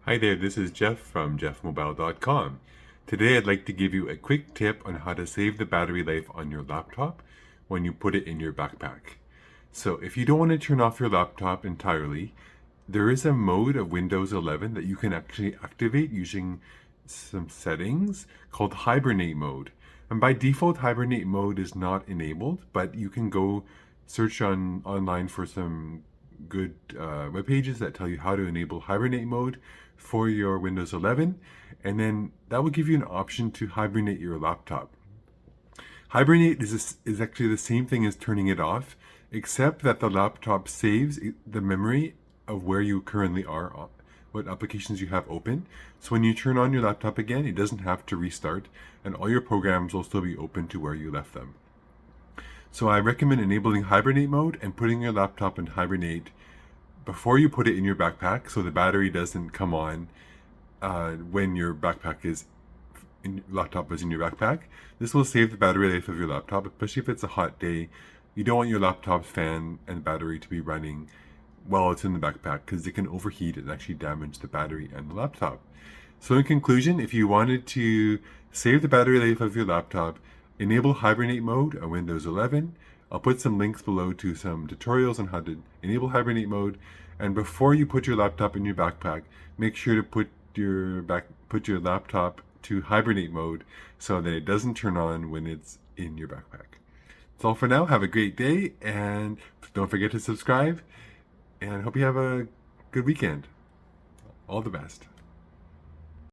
Hi there, this is Geoff from geoffmobile.com. Today I'd like to give you a quick tip on how to save the battery life on your laptop when you put it in your backpack. So if you don't want to turn off your laptop entirely, there is a mode of Windows 11 that you can actually activate using some settings called Hibernate mode. And by default, Hibernate mode is not enabled, but you can go search online for some good web pages that tell you how to enable Hibernate mode for your Windows 11, and then that will give you an option to hibernate your laptop. Hibernate is actually the same thing as turning it off, except that the laptop saves the memory of where you currently are, what applications you have open. So when you turn on your laptop again, it doesn't have to restart, and all your programs will still be open to where you left them. So I recommend enabling Hibernate mode and putting your laptop in Hibernate before you put it in your backpack, so the battery doesn't come on when your laptop is in your backpack. This will save the battery life of your laptop, especially if it's a hot day. You don't want your laptop's fan and battery to be running while it's in the backpack, because it can overheat and actually damage the battery and the laptop. So in conclusion, if you wanted to save the battery life of your laptop, enable Hibernate mode on Windows 11. I'll put some links below to some tutorials on how to enable Hibernate mode. And before you put your laptop in your backpack, make sure to put your laptop to Hibernate mode so that it doesn't turn on when it's in your backpack. That's all for now. Have a great day, and don't forget to subscribe, and hope you have a good weekend. All the best.